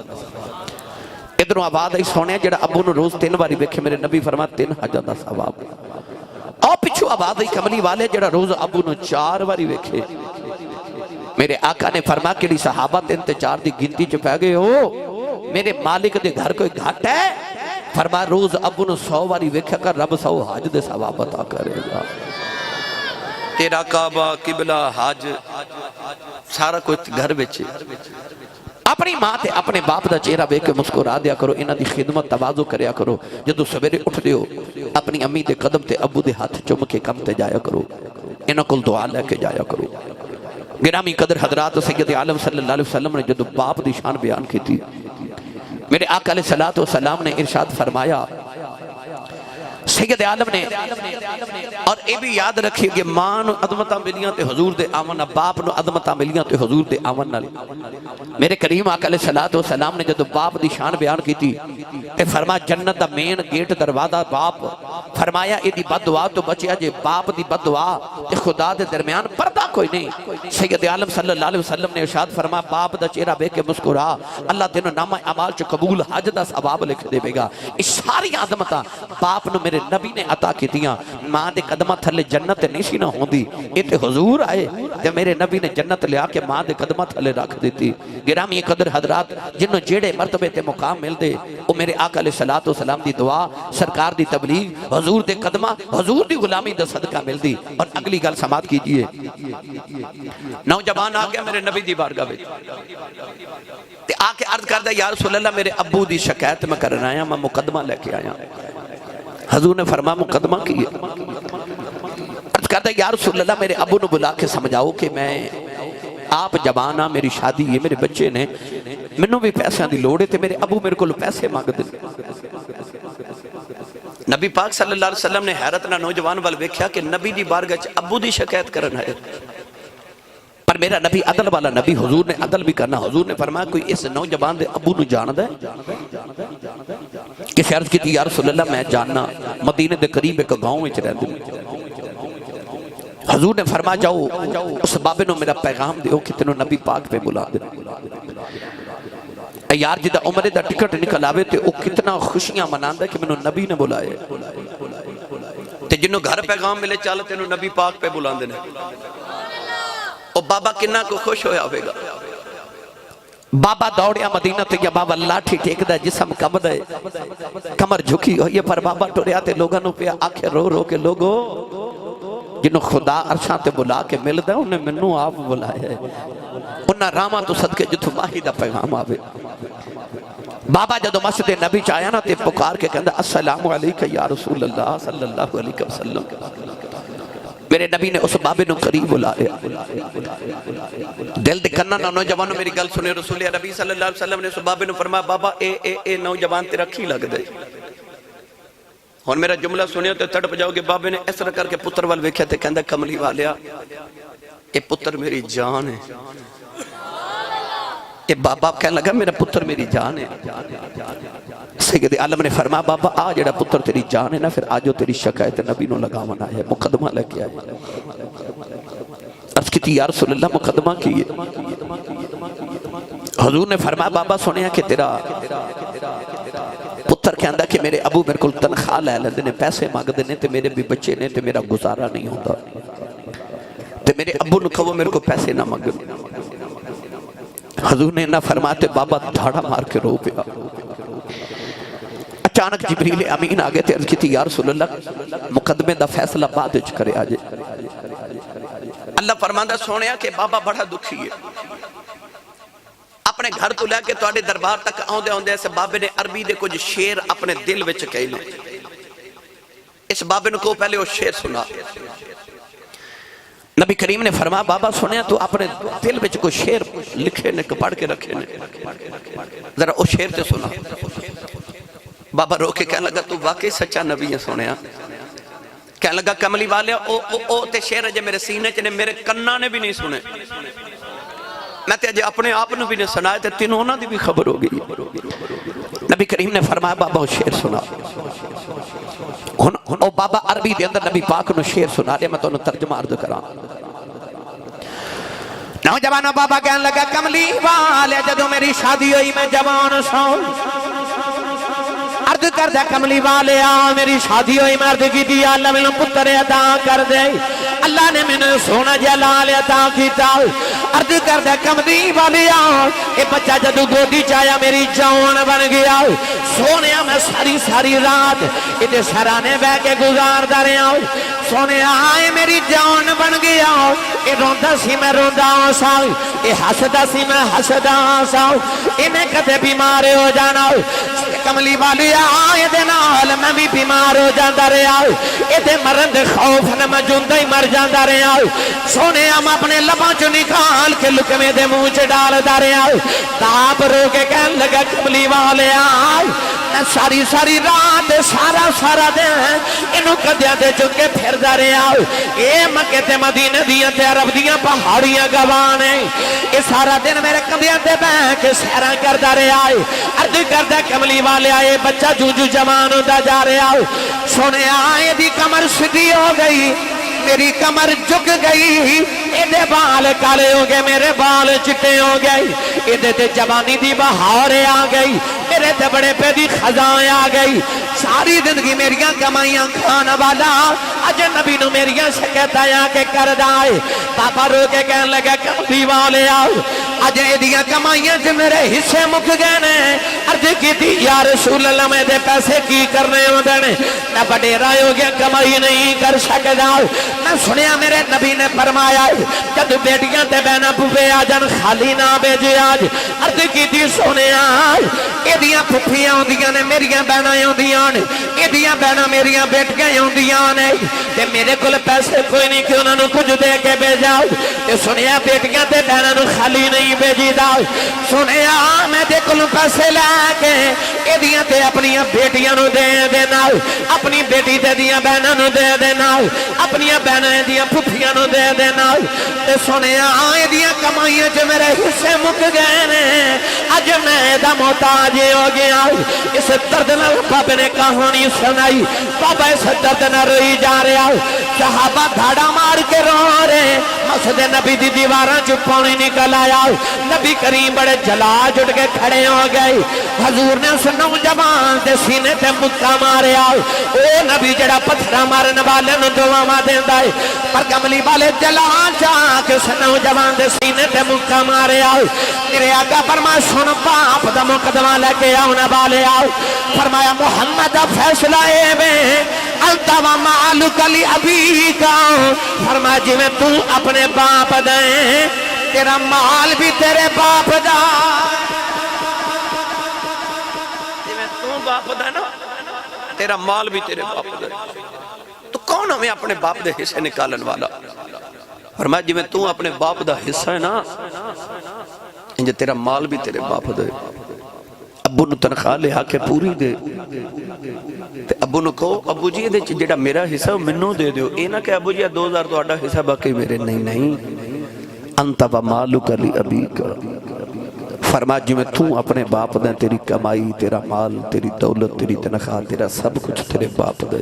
ادھر آواز ہے سونے جڑا ابو نو روز 3 باری ویکھے، میرے نبی فرمایا 3 حج دا ثواب۔ اور پچھو آواز ہے کملی والے جڑا روز ابو نو 4 باری ویکھے، میرے آقا نے فرمایا کہ صحابہ 3 تے 4 دی گنتی چ پہ گئے ہو، میرے مالک دے گھر کوئی گھٹ ہے؟ فرمایا روز ابو نو 100 باری ویکھا کر رب 100 حج دے ثواب عطا کرے گا۔ تیرا کعبہ قبلہ حج سارا کچھ گھر وچ۔ اپنی ماں تے اپنے باپ دا چہرہ ویکھ کے مسکرا دیا کرو، انہاں دی خدمت تواضع کریا کرو۔ جدوں سویرے اٹھ دیو اپنی امی دے قدم تے ابو دے ہاتھ چوم کے کم تے جایا کرو، انہاں کول دعا لے کے جایا کرو۔ گرامی قدر حضرات سید عالم صلی اللہ علیہ وسلم نے جدوں باپ دی شان بیان کی تھی، میرے آقا علیہ السلام نے ارشاد فرمایا، سید عالم نے اور اے بھی یاد رکھیے کہ ماں نو عظمتاں ملیاں تے حضور دے آمن، باپ نو عظمتاں ملیاں تے حضور دے آمن نال۔ میرے کریم آقا علیہ السلام نے جدو باپ دی شان بیان کی تھی تے فرمایا جنت دا مین گیٹ دروازہ باپ، فرمایا اے دی بد دعا تو بچیا جے باپ دی بد دعا تے خدا دے درمیان پردہ کوئی نہیں۔ سید عالم صلی اللہ علیہ وسلم نے ارشاد فرمایا باپ دا چہرہ ویکھ کے مسکرا، اللہ تینوں نامہ اعمال چ قبول حج دا ثواب لکھ دے گا۔ اس ساری عظمتاں باپ نو میرے نبی نے عطا کی دیاں، ماں دے قدمہ تھلے جنت نہیں سی نہ ہوندی، اے تے حضور آئے تے میرے نبی نے جنت لے آ کے ماں دے قدمہ تھلے رکھ دیتی۔ گرامی قدر حضرات جنہوں جیڑے مرتبے تے مقام مل دے، او میرے آقا علیہ السلام دی دعا، سرکار دی تبلیغ، حضور دے قدمہ، حضور دی غلامی دا صدقہ مل دی۔ اور اگلی گل سماعت کیجئے، نوجوان آ گیا میرے نبی دی بارگاہ وچ تے آ کے عرض کردا یا رسول اللہ میرے ابو دی شکایت میں کرنا آیا، میں مقدمہ لے کے آیا۔ حضور نے فرمایا مقدمہ کیے، عرض کرتا یا رسول اللہ میرے ابو نے بلا کے سمجھاؤ کہ میں آپ جوان ہاں، میری شادی ہے، میرے بچے نے، مینوں بھی پیسے دی لوڑ ہے تے میرے ابو میرے کو پیسے مانگ دے. نبی پاک صلی اللہ علیہ وسلم نے حیرت نہ نوجوان وال ویکھیا کہ نبی دی بارگاہ وچ ابو دی شکایت کرن ہے. پر میرا نبی عدل والا نبی، حضور نے عدل بھی کرنا. حضور نے فرمایا کوئی اس نوجوان دے ابو نو جاندا ہے؟ کسی عرض کی تھی یا رسول اللہ میں جاننا، مدینے دے قریب ایک گاؤں وچ رہندے. حضور نے فرمایا جاؤ اس بابے نو میرا پیغام دیو کہ تینوں نبی پاک پہ بلا دے. یار جدہ عمرے دا ٹکٹ نکل آوے تے او کتنا خوشیاں مناندہ کہ میں نبی نے بلائے تے جنہوں گھر پیغام ملے چالا تینوں نبی پاک پہ بلاندے نے. او بابا کنہ کو خوش ہویا ہوئے گا. بابا دوڑیا مدینہ تے یا بابا لاٹھی ٹیک دا جسم کبد ہے کمر جھکی ہوئی پر بابا ٹوریا تے لوگاں نو پہ آنکھیں رو رو کے لوگو جنہوں خدا عرشاں تے بلا کے مل دے انہیں منوں آپ بلائے ہے. انہاں راما تو صدقے جتو ماہی دا پیغام آوے. بابا جدو مسجد نبی چاہیا نا تے پکار کے کہندہ السلام علیکہ یا رسول اللہ صلی اللہ علیہ وسلم. میرے نبی نے اس بابے نو قریب بلائے. دل دے کرنا نہ نوجوانوں میری گل سنے. رسول نبی صلی اللہ علیہ وسلم نے اس بابے نو فرمایا بابا اے نوجوان تیرا کھی لگ دے. اور میرا جملہ سنیا تے تڑپ جاؤ گے. بابے نے اس طرح کر کے پتر وال ویکھیا تے کہندہ کملی والیا اے پتر میری جان ہے. اے بابا کہنے لگا میرا پتر میری جان ہے. سید عالم نے فرمایا بابا آ جڑا پتر تیری جان ہے نا پھر آجو تیری شکایت نبی نو لگاونا ہے مقدمہ لے کے آئے. عرض کی تھی یا رسول اللہ مقدمہ کیے. حضور نے فرمایا بابا سنیا کہ تیرا پتر کہندہ کہ میرے ابو میرے کو تنخواہ لے لیندے نے پیسے مانگ دینے تے میرے بھی بچے نے تے میرا گزارا نہیں ہوتا تے میرے ابو نے کہو میرے کو پیسے نہ مانگ. حضور نے نہ فرماتے بابا دھاڑا مار کے رو پیا. اچانک جبریل امین آگے تے عرض کی تھی یا رسول اللہ مقدمے دا فیصلہ بعد وچ کرے آجے. اللہ فرماندہ سونیا کہ بابا بڑا دکھی ہے. اپنے گھر تو لے کے تواڈے دربار تک آوندے آوندے ایسے بابے نے عربی دے کچھ شعر اپنے دل وچ کہے لے. اس بابے کو پہلے وہ شعر سنا. نبی کریم نے فرمایا بابا سنیا تو اپنے دل وچ کوئی شعر لکھے نے پڑھ کے رکھے نے ذرا وہ شعر تے سنا. بابا رو کے کہنے لگا تو واقعی سچا نبی ہے سنیا. کہنے لگا کملی والے او تے شعر ہے میرے سینے چنے میرے کنہ نے بھی نہیں سنے. میں تے اجے اپنے آپ نے بھی نہیں سنائے تے تینوں نہ دی بھی خبر ہو گئی. نبی کریم نے فرمایا بابا وہ شعر سنا. او بابا عربی دے اندر نبی پاک نو شعر سنا دے. میں تو انہوں ترجمہ عرض کراں. نوجوانوں بابا کہنے لگا کملی والے جدو میری شادی ہوئی میں جوان سو عرض کر دے کملی والے میری شادی ہوئی میں عرض کی دی اللہ میں پتر عطا کر دے. اللہ نے میں نے سونا جلال عطا کیتا. عرض کر دے کملی والے اے بچہ جدو گودی چایا میری جان بن گیا. سونے میں ساری رات ادھے سرانے بہ کے گزار دا رہا. سونے آئے میری جان بن گیا. اے روندہ سی میں روندہ سا. اے حسدہ سی میں حسدہ سا. اے میں کدے بیمار ہو جانا. کملی والی آئے دے نال میں بھی بیمار ہو جاندہ رہا. اے دے مرند خوف نہ میں جوندہ ہی مر جاندہ رہا. سونے ہم اپنے لباں چو نکال کے لکمے دے منہ چے ڈال دا رہا. تاب رو کے کہن لگا کملی والے آئے ساری رات سارا دن انہوں کدیاں دے چکے پھر دا رہا. اے مکے تے مدینہ دیاں تے عرب دیاں پہاڑیاں گوانے. اے سارا دن میرے کدیاں تے بہن کے سیران کر دا رہا. عرض کر دا کملی والے آئے بچہ جو جوان ہوتا جا رہا. سونے آئے دی کمر سدھی ہو گئی. میری کمر جھک گئی. ایدے بال کالے ہو گئے میرے بال چٹے ہو گئے. ایدے تے جوانی دی بہاریں آ گئی. میرے تے بڑے پہ دی خزائیں آ گئی. ساری زندگی میریاں کمائیاں کھانا والا اج نبی نو میریاں شکایتاں آ کے کر دائے. پاپا رو کے کہنے لگا کملی والے آؤ اج ایدیاں کمائیاں جو میرے حصے مک گئے نے. عرض کی تھی یا رسول اللہ میں دے پیسے کی کرنے ہوندے نے. میں بڑے رائے ہو گیا کمائی نہیں کر سکدا. میں سنیا میرے نبی نے فرمایا جب بیٹیاں تے بہنا پھوپھے آ جان خالی نہ بھیجے آج. عرض کی تھی سنیا ایدیاں پھوپھیاں ہوندیاں نے میریاں بہناں ہوندیاں نے. ایدیاں بہناں میریاں بیٹیاں ہوندیاں نے. تے میرے کول پیسے کوئی نہیں کہ انہاں نو کچھ دے کے بھیجاؤ. تے سنیا بیٹیاں تے بہناں نو خالی نہیں نہیں بھیجی دا سنے میں دے کلوں پیسے لے کے ایدیاں تے اپنی بیٹیاں نو دے دینا اپنی بیٹی تے دیاں بہناں نو دے دینا اپنی بہناں دیاں پھپھیاں نو دے دینا تے سنے ایدیاں کمائیاں جو میرے حصے مک گئے نے اج میں دا محتاج ہو گیا اس درد نال بابے نے کہانی سنائی بابا اس درد نہ روئی جا رہا صحابہ دھاڑا مار کے رو رہے مسجد نبی دی دیواراں چ پانی نکل آیا نبی کریم بڑے جلا جٹ کے کھڑے ہو گئے حضور نے اس نوجوان دے سینے تے مکہ ماریا او نبی جڑا پتھراں مارن والے نوں دعاواں دیندا ہے پر کملی والے جلا جا کے اس نوجوان دے سینے تے مکہ ماریا میرے آقا فرمایا سن باپ دا مقدمہ لے کے آنے والے آؤ فرمایا محمد دا فیصلہ اے وے انت و مالک لی ابی کا فرمایا جی میں تو اپنے باپ دیں تیرا مال بھی تیرے باپ دا جی میں تو باپ دا نا تیرا مال بھی تیرے باپ دا تو کون ہمیں اپنے باپ دے حصے نکالن والا فرمایا جی میں تو اپنے باپ دا حصہ ہے نا انجھے تیرا مال بھی تیرے باپ دے ابو نو تنخواہ لے آکے پوری دے تے ابو نو کہو ابو جی دے جڑا میرا حصہ منو دے دیو اے نہ کہ ابو جی 2000 تو آڈا حصہ باقی میرے نہیں انت و مالک لی ابی کا فرمایا جی میں تو اپنے باپ دیں تیری کمائی تیرا مال تیری دولت تیری تنخواہ تیرا سب کچھ تیرے باپ دے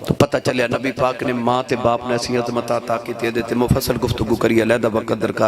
تو پتہ چلیا نبی پاک نے ماں تے باپ نے ایسی عظمت عطا کی تے مفصل گفتگو کری علیحدہ وقت درکار